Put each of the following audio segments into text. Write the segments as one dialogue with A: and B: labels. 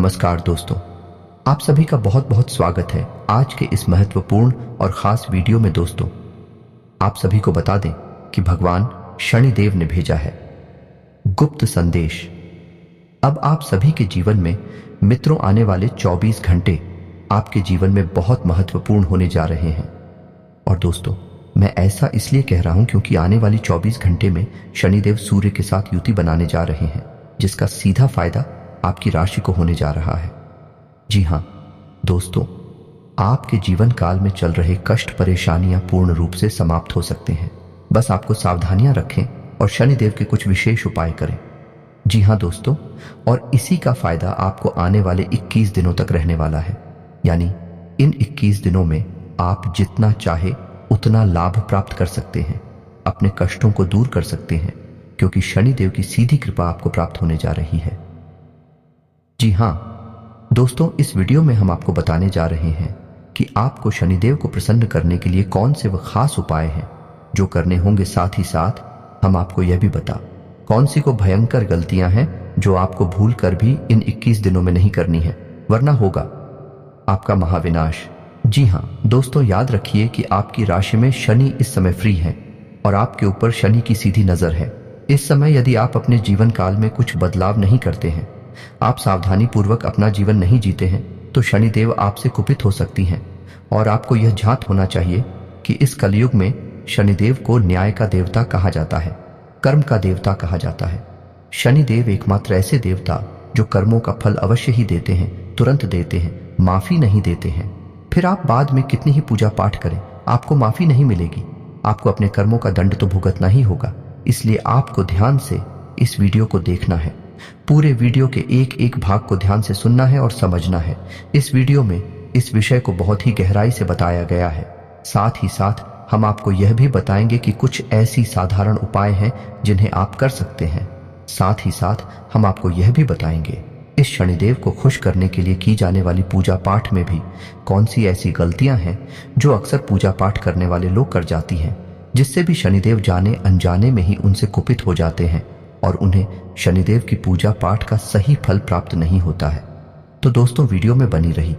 A: नमस्कार दोस्तों, आप सभी का बहुत बहुत स्वागत है आज के इस महत्वपूर्ण और खास वीडियो में। दोस्तों, आप सभी को बता दें कि भगवान शनिदेव ने भेजा है गुप्त संदेश। अब आप सभी के जीवन में मित्रों आने वाले 24 घंटे आपके जीवन में बहुत महत्वपूर्ण होने जा रहे हैं। और दोस्तों, मैं ऐसा इसलिए कह रहा हूं क्योंकि आने वाली 24 घंटे में शनिदेव सूर्य के साथ युति बनाने जा रहे हैं, जिसका सीधा फायदा आपकी राशि को होने जा रहा है। जी हां दोस्तों, आपके जीवन काल में चल रहे कष्ट परेशानियां पूर्ण रूप से समाप्त हो सकते हैं। बस आपको सावधानियां रखें और शनिदेव के कुछ विशेष उपाय करें। जी हां दोस्तों, और इसी का फायदा आपको आने वाले 21 दिनों तक रहने वाला है। यानी इन 21 दिनों में आप जितना चाहे उतना लाभ प्राप्त कर सकते हैं, अपने कष्टों को दूर कर सकते हैं, क्योंकि शनिदेव की सीधी कृपा आपको प्राप्त होने जा रही है। जी हां दोस्तों, इस वीडियो में हम आपको बताने जा रहे हैं कि आपको शनिदेव को प्रसन्न करने के लिए कौन से वह खास उपाय हैं जो करने होंगे। साथ ही साथ हम आपको यह भी बता कौन सी को भयंकर गलतियां हैं जो आपको भूल कर भी इन 21 दिनों में नहीं करनी है, वरना होगा आपका महाविनाश। जी हां दोस्तों, याद रखिए कि आपकी राशि में शनि इस समय फ्री है और आपके ऊपर शनि की सीधी नजर है। इस समय यदि आप अपने जीवन काल में कुछ बदलाव नहीं करते हैं, आप सावधानी पूर्वक अपना जीवन नहीं जीते हैं, तो शनिदेव आपसे कुपित हो सकती हैं। और आपको यह ज्ञात होना चाहिए कि इस कलयुग में शनिदेव को न्याय का देवता कहा जाता है, कर्म का देवता कहा जाता है। शनिदेव एकमात्र ऐसे देवता जो कर्मों का फल अवश्य ही देते हैं, तुरंत देते हैं, माफी नहीं देते हैं। फिर आप बाद में कितनी ही पूजा पाठ करें, आपको माफी नहीं मिलेगी। आपको अपने कर्मों का दंड तो भुगतना ही होगा। इसलिए आपको ध्यान से इस वीडियो को देखना है। पूरे वीडियो के एक एक भाग को ध्यान से सुनना है और समझना है। इस वीडियो में इस विषय को बहुत ही गहराई से बताया गया है। साथ ही साथ हम आपको यह भी बताएंगे कि कुछ ऐसी साधारण उपाय हैं जिन्हें आप कर सकते हैं। साथ ही साथ हम आपको यह भी बताएंगे इस शनिदेव को खुश करने के लिए की जाने वाली पूजा पाठ में भी कौन सी ऐसी गलतियां हैं जो अक्सर पूजा पाठ करने वाले लोग कर जाती हैं, जिससे भी शनिदेव जाने अनजाने में ही उनसे कुपित हो जाते हैं और उन्हें शनिदेव की पूजा पाठ का सही फल प्राप्त नहीं होता है। तो दोस्तों, वीडियो में बनी रही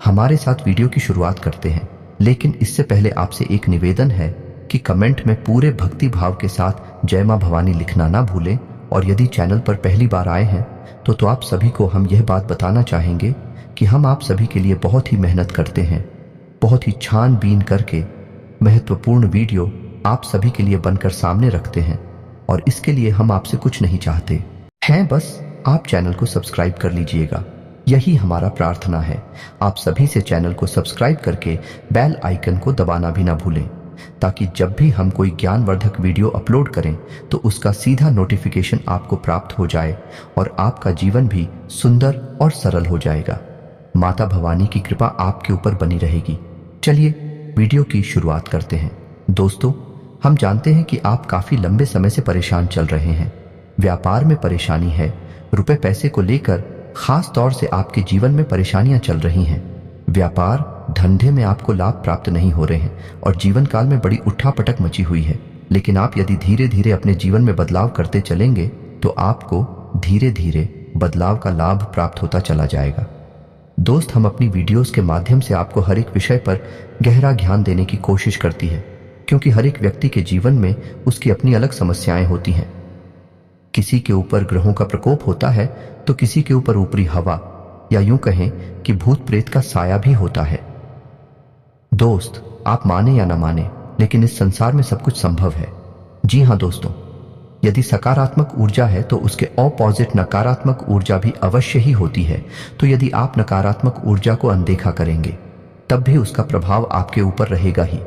A: हमारे साथ वीडियो की शुरुआत करते हैं। लेकिन इससे पहले आपसे एक निवेदन है कि कमेंट में पूरे भक्ति भाव के साथ जय मां भवानी लिखना ना भूलें। और यदि चैनल पर पहली बार आए हैं तो आप सभी को हम यह बात बताना चाहेंगे कि हम आप सभी के लिए बहुत ही मेहनत करते हैं, बहुत ही छानबीन करके महत्वपूर्ण वीडियो आप सभी के लिए बनकर सामने रखते हैं। और इसके लिए हम आपसे कुछ नहीं चाहते हैं, बस आप चैनल को सब्सक्राइब कर लीजिएगा। यही हमारा प्रार्थना है। आप सभी से चैनल को सब्सक्राइब करके बेल आइकन को दबाना भी ना भूलें, ताकि जब भी हम कोई ज्ञानवर्धक वीडियो अपलोड करें तो उसका सीधा नोटिफिकेशन आपको प्राप्त हो जाए और आपका जीवन भी सुंदर और सरल हो जाएगा। माता भवानी की कृपा आपके ऊपर बनी रहेगी। चलिए वीडियो की शुरुआत करते हैं। दोस्तों, हम जानते हैं कि आप काफी लंबे समय से परेशान चल रहे हैं। व्यापार में परेशानी है, रुपए पैसे को लेकर खास तौर से आपके जीवन में परेशानियां चल रही हैं। व्यापार धंधे में आपको लाभ प्राप्त नहीं हो रहे हैं और जीवन काल में बड़ी उठापटक मची हुई है। लेकिन आप यदि धीरे धीरे अपने जीवन में बदलाव करते चलेंगे तो आपको धीरे धीरे बदलाव का लाभ प्राप्त होता चला जाएगा। दोस्त, हम अपनी वीडियोस के माध्यम से आपको हर एक विषय पर गहरा ज्ञान देने की कोशिश करती है, क्योंकि हर एक व्यक्ति के जीवन में उसकी अपनी अलग समस्याएं होती हैं। किसी के ऊपर ग्रहों का प्रकोप होता है तो किसी के ऊपर ऊपरी हवा या यूं कहें कि भूत प्रेत का साया भी होता है। दोस्त, आप माने या ना माने, लेकिन इस संसार में सब कुछ संभव है। जी हां दोस्तों, यदि सकारात्मक ऊर्जा है तो उसके ऑपोजिट नकारात्मक ऊर्जा भी अवश्य ही होती है। तो यदि आप नकारात्मक ऊर्जा को अनदेखा करेंगे तब भी उसका प्रभाव आपके ऊपर रहेगा ही।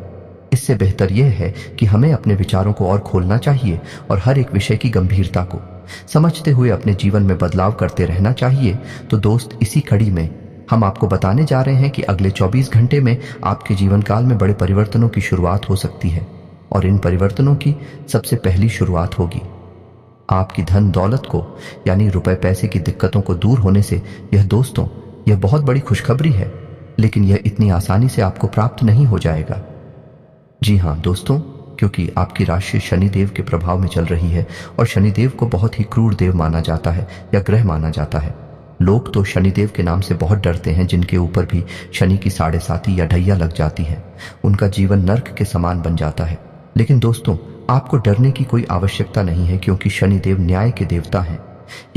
A: इससे बेहतर यह है कि हमें अपने विचारों को और खोलना चाहिए और हर एक विषय की गंभीरता को समझते हुए अपने जीवन में बदलाव करते रहना चाहिए। तो दोस्त, इसी कड़ी में हम आपको बताने जा रहे हैं कि अगले 24 घंटे में आपके जीवन काल में बड़े परिवर्तनों की शुरुआत हो सकती है। और इन परिवर्तनों की सबसे पहली शुरुआत होगी आपकी धन दौलत को, यानी रुपए पैसे की दिक्कतों को दूर होने से। यह दोस्तों, यह बहुत बड़ी खुशखबरी है, लेकिन यह इतनी आसानी से आपको प्राप्त नहीं हो जाएगा। जी हां दोस्तों, क्योंकि आपकी राशि शनिदेव के प्रभाव में चल रही है और शनिदेव को बहुत ही क्रूर देव माना जाता है या ग्रह माना जाता है। लोग तो शनिदेव के नाम से बहुत डरते हैं। जिनके ऊपर भी शनि की साढ़े साती या ढैया लग जाती है, उनका जीवन नर्क के समान बन जाता है। लेकिन दोस्तों, आपको डरने की कोई आवश्यकता नहीं है, क्योंकि शनिदेव न्याय के देवता हैं।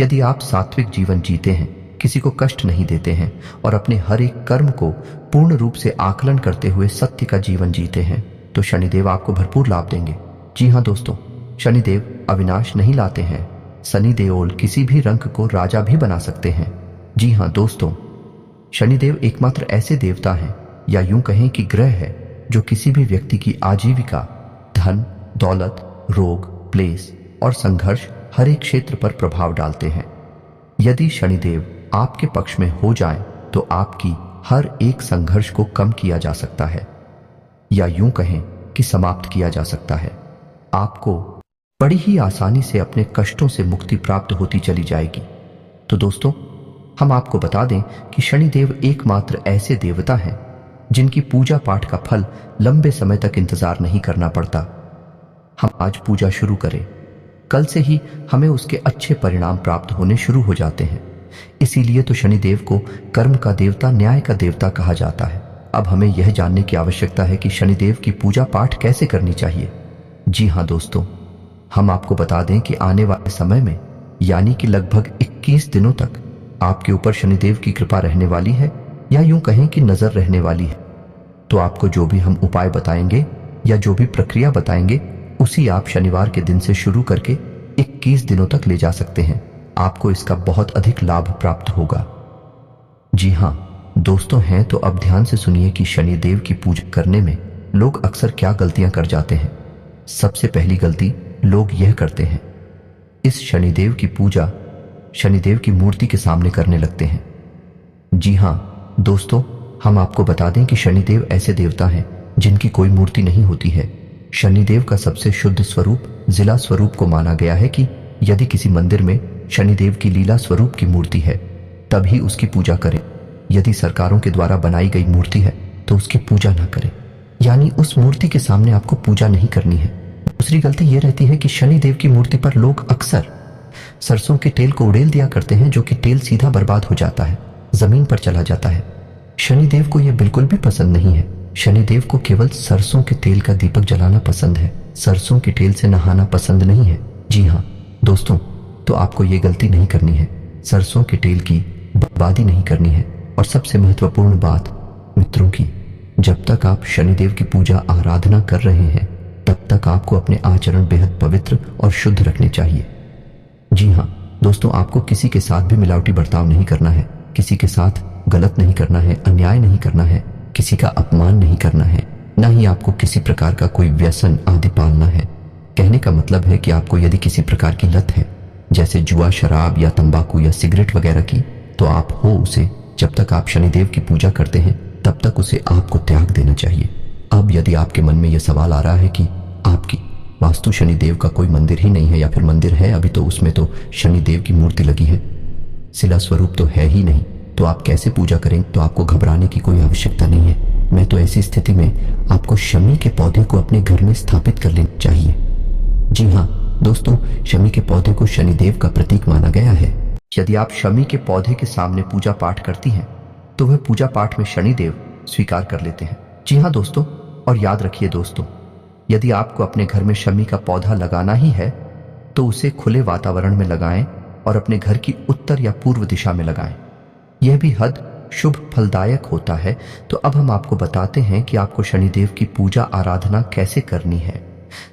A: यदि आप सात्विक जीवन जीते हैं, किसी को कष्ट नहीं देते हैं और अपने हर एक कर्म को पूर्ण रूप से आकलन करते हुए सत्य का जीवन जीते हैं, तो शनिदेव आपको भरपूर लाभ देंगे। जी हाँ दोस्तों, शनिदेव अविनाश नहीं लाते हैं। शनि देओल किसी भी रंग को राजा भी बना सकते हैं। जी हाँ दोस्तों, शनिदेव एकमात्र ऐसे देवता हैं, या यूं कहें कि ग्रह है, जो किसी भी व्यक्ति की आजीविका, धन, दौलत, रोग, क्लेश और संघर्ष हर एक क्षेत्र पर प्रभाव डालते हैं। यदि शनिदेव आपके पक्ष में हो जाएं, तो आपकी हर एक संघर्ष को कम किया जा सकता है, या यूं कहें कि समाप्त किया जा सकता है। आपको बड़ी ही आसानी से अपने कष्टों से मुक्ति प्राप्त होती चली जाएगी। तो दोस्तों, हम आपको बता दें कि शनिदेव एकमात्र ऐसे देवता हैं जिनकी पूजा पाठ का फल लंबे समय तक इंतजार नहीं करना पड़ता। हम आज पूजा शुरू करें, कल से ही हमें उसके अच्छे परिणाम प्राप्त होने शुरू हो जाते हैं। इसीलिए तो शनिदेव को कर्म का देवता, न्याय का देवता कहा जाता है। अब हमें यह जानने की आवश्यकता है कि शनिदेव की पूजा पाठ कैसे करनी चाहिए। जी हाँ दोस्तों, हम आपको बता दें कि आने वाले समय में, यानी कि लगभग 21 दिनों तक आपके ऊपर शनिदेव की कृपा रहने वाली है, या यूं कहें कि नजर रहने वाली है। तो आपको जो भी हम उपाय बताएंगे या जो भी प्रक्रिया बताएंगे, उसी आप शनिवार के दिन से शुरू करके 21 दिनों तक ले जा सकते हैं। आपको इसका बहुत अधिक लाभ प्राप्त होगा। जी हाँ दोस्तों, हैं तो अब ध्यान से सुनिए कि शनिदेव की पूजा करने में लोग अक्सर क्या गलतियां कर जाते हैं। सबसे पहली गलती लोग यह करते हैं, इस शनिदेव की पूजा शनिदेव की मूर्ति के सामने करने लगते हैं। जी हाँ दोस्तों, हम आपको बता दें कि शनिदेव ऐसे देवता हैं जिनकी कोई मूर्ति नहीं होती है। शनिदेव का सबसे शुद्ध स्वरूप जिला स्वरूप को माना गया है कि यदि किसी मंदिर में शनिदेव की लीला स्वरूप की मूर्ति है, तभी उसकी पूजा करें। यदि सरकारों के द्वारा बनाई गई मूर्ति है, तो उसकी पूजा ना करें, यानी उस मूर्ति के सामने आपको पूजा नहीं करनी है। दूसरी गलती यह रहती है कि शनिदेव की मूर्ति पर लोग अक्सर सरसों के तेल को उड़ेल दिया करते हैं, जो कि तेल सीधा बर्बाद हो जाता है, जमीन पर चला जाता है। शनिदेव को यह बिल्कुल भी पसंद नहीं है। शनिदेव को केवल सरसों के तेल का दीपक जलाना पसंद है, सरसों के तेल से नहाना पसंद नहीं है। जी हाँ दोस्तों, तो आपको ये गलती नहीं करनी है, सरसों के तेल की बर्बादी नहीं करनी है। और सबसे महत्वपूर्ण बात मित्रों की, जब तक आप शनिदेव की पूजा आराधना कर रहे हैं, तब तक आपको अपने आचरण बेहद पवित्र और शुद्ध रखने चाहिए। जी हाँ दोस्तों, आपको किसी के साथ भी मिलावटी बर्ताव नहीं करना है, किसी के साथ गलत नहीं करना है, अन्याय नहीं करना है, किसी का अपमान नहीं करना है, ना ही आपको किसी प्रकार का कोई व्यसन आदि पालना है। कहने का मतलब है कि आपको यदि किसी प्रकार की लत है, जैसे जुआ, शराब या तंबाकू या सिगरेट वगैरह की, तो आप हो उसे, जब तक आप शनिदेव की पूजा करते हैं तब तक उसे आपको त्याग देना चाहिए। अब यदि आपके मन में यह सवाल आ रहा है कि आपकी वास्तु शनिदेव का कोई मंदिर ही नहीं है, या फिर मंदिर है अभी तो उसमें तो शनिदेव की मूर्ति लगी है, शिला स्वरूप तो है ही नहीं, तो आप कैसे पूजा करें? तो आपको घबराने की कोई आवश्यकता नहीं है। मैं तो ऐसी स्थिति में आपको शमी के पौधे को अपने घर में स्थापित कर लेना चाहिए। जी हाँ दोस्तों, शमी के पौधे को शनिदेव का प्रतीक माना गया है। यदि आप शमी के पौधे के सामने पूजा पाठ करती हैं, तो वह पूजा पाठ में शनिदेव स्वीकार कर लेते हैं। जी हाँ दोस्तों, और याद रखिए दोस्तों, यदि आपको अपने घर में शमी का पौधा लगाना ही है, तो उसे खुले वातावरण में लगाएं और अपने घर की उत्तर या पूर्व दिशा में लगाएं। यह भी हद शुभ फलदायक होता है। तो अब हम आपको बताते हैं कि आपको शनिदेव की पूजा आराधना कैसे करनी है।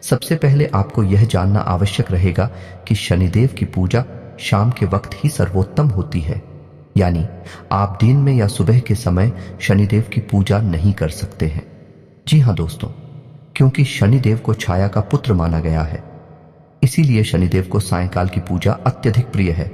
A: सबसे पहले आपको यह जानना आवश्यक रहेगा कि शनिदेव की पूजा शाम के वक्त ही सर्वोत्तम होती है, यानी आप दिन में या सुबह के समय शनिदेव की पूजा नहीं कर सकते हैं। जी हाँ दोस्तों, क्योंकि शनिदेव को छाया का पुत्र माना गया है, इसीलिए शनिदेव को सायंकाल की पूजा अत्यधिक प्रिय है।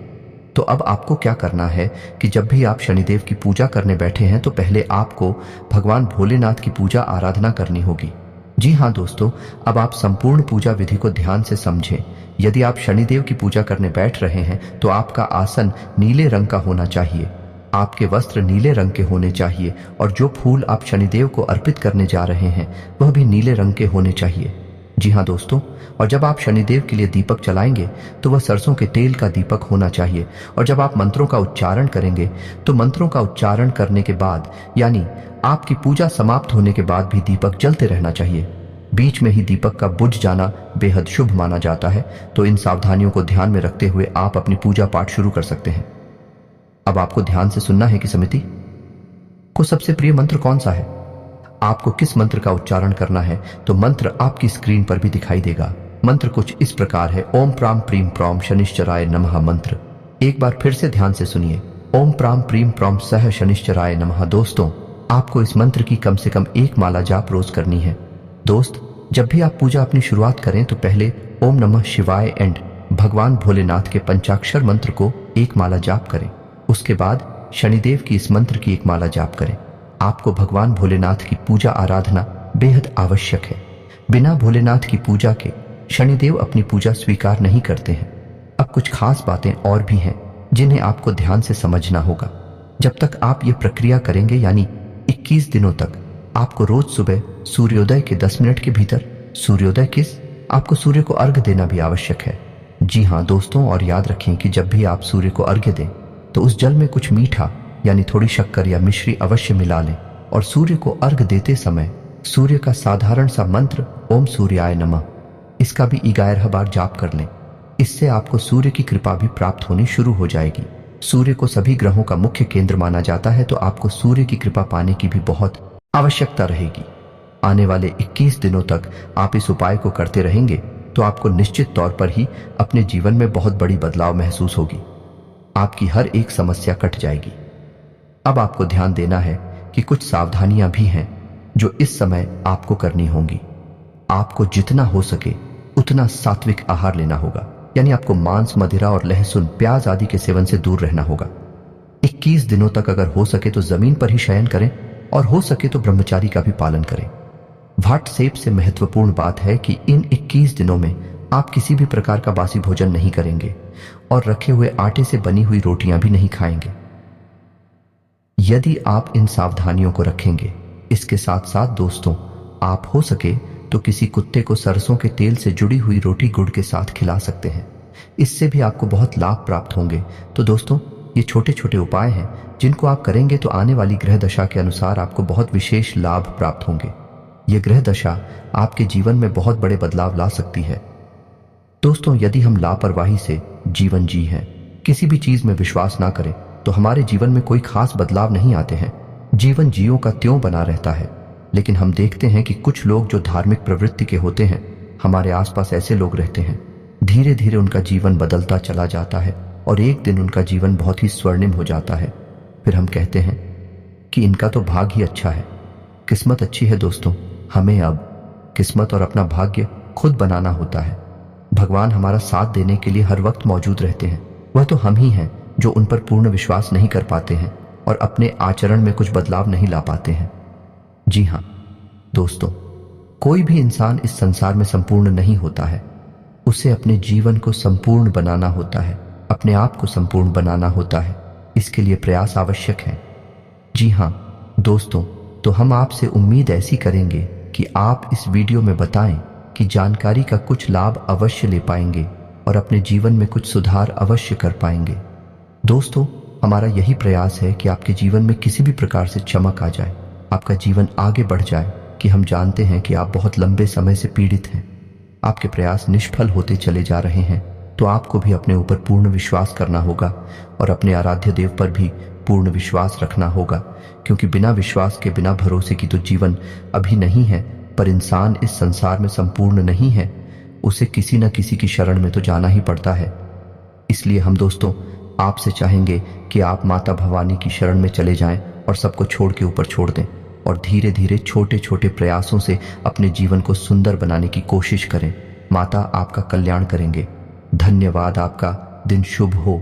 A: तो अब आपको क्या करना है कि जब भी आप शनिदेव की पूजा करने बैठे हैं, तो पहले आपको भगवान भोलेनाथ की पूजा आराधना करनी होगी। जी हाँ दोस्तों, अब आप संपूर्ण पूजा विधि को ध्यान से समझें। यदि आप शनिदेव की पूजा करने बैठ रहे हैं, तो आपका आसन नीले रंग का होना चाहिए, आपके वस्त्र नीले रंग के होने चाहिए, और जो फूल आप शनिदेव को अर्पित करने जा रहे हैं वह भी नीले रंग के होने चाहिए। जी हाँ दोस्तों, और जब आप शनिदेव के लिए दीपक जलाएंगे तो वह सरसों के तेल का दीपक होना चाहिए। और जब आप मंत्रों का उच्चारण करेंगे तो मंत्रों का उच्चारण करने के बाद यानी आपकी पूजा समाप्त होने के बाद भी दीपक जलते रहना चाहिए। बीच में ही दीपक का बुझ जाना बेहद शुभ माना जाता है। तो इन सावधानियों को ध्यान में रखते हुए आप अपनी पूजा पाठ शुरू कर सकते हैं। अब आपको ध्यान से सुनना है कि समिति को सबसे प्रिय मंत्र कौन सा है, आपको किस मंत्र का उच्चारण करना है, तो मंत्र आपकी स्क्रीन पर भी दिखाई देगा। मंत्र कुछ इस प्रकार है, ओम प्राम प्रीम प्रौम शनिश्चराय नमः मंत्र। एक बार फिर से ध्यान से सुनिए, ओम प्राम प्रीम प्रौम सह शनिश्चराय नमः। दोस्तों, आपको इस मंत्र की कम से कम एक माला जाप रोज करनी है। दोस्त, जब भी आप पूजा अपनी शुरुआत करें तो पहले ओम नमः शिवाय एंड भगवान भोलेनाथ के पंचाक्षर मंत्र को एक माला जाप करें। उसके बाद शनिदेव की इस मंत्र की एक माला जाप करें। आपको भगवान भोलेनाथ की पूजा आराधना बेहद आवश्यक है। बिना भोलेनाथ की पूजा के शनिदेव अपनी पूजा स्वीकार नहीं करते हैं। अब कुछ खास बातें और भी हैं जिन्हें आपको ध्यान से समझना होगा। जब तक आप ये प्रक्रिया करेंगे यानी 21 दिनों तक, आपको रोज सुबह सूर्योदय के 10 मिनट के भीतर, सूर्योदय किस, आपको सूर्य को अर्घ्य देना भी आवश्यक है। जी हाँ दोस्तों, और याद रखें कि जब भी आप सूर्य को अर्घ्य दें तो उस जल में कुछ मीठा यानी थोड़ी शक्कर या मिश्री अवश्य मिला लें। और सूर्य को अर्घ्य देते समय सूर्य का साधारण सा मंत्र ओम सूर्याय नमः, इसका भी 11 बार जाप कर लें। इससे आपको सूर्य की कृपा भी प्राप्त होनी शुरू हो जाएगी। सूर्य को सभी ग्रहों का मुख्य केंद्र माना जाता है, तो आपको सूर्य की कृपा पाने की भी बहुत आवश्यकता रहेगी। आने वाले 21 दिनों तक आप इस उपाय को करते रहेंगे तो आपको निश्चित तौर पर ही अपने जीवन में बहुत बड़ी बदलाव महसूस होगी। आपकी हर एक समस्या कट जाएगी। अब आपको ध्यान देना है कि कुछ सावधानियां भी हैं जो इस समय आपको करनी होंगी। आपको जितना हो सके उतना सात्विक आहार लेना होगा, यानी आपको मांस, मदिरा और लहसुन, प्याज आदि के सेवन से दूर रहना होगा। 21 दिनों तक अगर हो सके तो जमीन पर ही शयन करें और हो सके तो ब्रह्मचारी का भी पालन करें। व्हाट्सएप से महत्वपूर्ण बात है कि इन 21 दिनों में आप किसी भी प्रकार का बासी भोजन नहीं करेंगे और रखे हुए आटे से बनी हुई रोटियां भी नहीं खाएंगे। यदि आप इन सावधानियों को रखेंगे, इसके साथ साथ दोस्तों, आप हो सके तो किसी कुत्ते को सरसों के तेल से जुड़ी हुई रोटी गुड़ के साथ खिला सकते हैं। इससे भी आपको बहुत लाभ प्राप्त होंगे। तो दोस्तों, ये छोटे छोटे उपाय हैं जिनको आप करेंगे तो आने वाली ग्रह दशा के अनुसार आपको बहुत विशेष लाभ प्राप्त होंगे। ये ग्रह दशा आपके जीवन में बहुत बड़े बदलाव ला सकती है। दोस्तों, यदि हम लापरवाही से जीवन जी हैं, किसी भी चीज में विश्वास ना करें, तो हमारे जीवन में कोई खास बदलाव नहीं आते हैं। जीवन जियों का त्यों बना रहता है। लेकिन हम देखते हैं कि कुछ लोग जो धार्मिक प्रवृत्ति के होते हैं, हमारे आसपास ऐसे लोग रहते हैं। धीरे धीरे उनका जीवन बदलता चला जाता है और एक दिन उनका जीवन बहुत ही स्वर्णिम हो जाता है। फिर हम कहते हैं कि इनका तो भाग्य ही अच्छा है, किस्मत अच्छी है। दोस्तों, हमें अब किस्मत और अपना भाग्य खुद बनाना होता है। भगवान हमारा साथ देने के लिए हर वक्त मौजूद रहते हैं। वह तो हम ही हैं जो उन पर पूर्ण विश्वास नहीं कर पाते हैं और अपने आचरण में कुछ बदलाव नहीं ला पाते हैं। जी हाँ दोस्तों, कोई भी इंसान इस संसार में संपूर्ण नहीं होता है। उसे अपने जीवन को संपूर्ण बनाना होता है, अपने आप को संपूर्ण बनाना होता है। इसके लिए प्रयास आवश्यक है। जी हाँ दोस्तों, तो हम आपसे उम्मीद ऐसी करेंगे कि आप इस वीडियो में बताएं कि जानकारी का कुछ लाभ अवश्य ले पाएंगे और अपने जीवन में कुछ सुधार अवश्य कर पाएंगे। दोस्तों, हमारा यही प्रयास है कि आपके जीवन में किसी भी प्रकार से चमक आ जाए, आपका जीवन आगे बढ़ जाए। कि हम जानते हैं कि आप बहुत लंबे समय से पीड़ित हैं, आपके प्रयास निष्फल होते चले जा रहे हैं। तो आपको भी अपने ऊपर पूर्ण विश्वास करना होगा और अपने आराध्य देव पर भी पूर्ण विश्वास रखना होगा, क्योंकि बिना विश्वास के, बिना भरोसे की तो जीवन अभी नहीं है। पर इंसान इस संसार में संपूर्ण नहीं है, उसे किसी न किसी की शरण में तो जाना ही पड़ता है। इसलिए हम दोस्तों आपसे चाहेंगे कि आप माता भवानी की शरण में चले जाएं और सबको छोड़ के ऊपर छोड़ दें और धीरे धीरे छोटे छोटे प्रयासों से अपने जीवन को सुंदर बनाने की कोशिश करें। माता आपका कल्याण करेंगे। धन्यवाद। आपका दिन शुभ हो।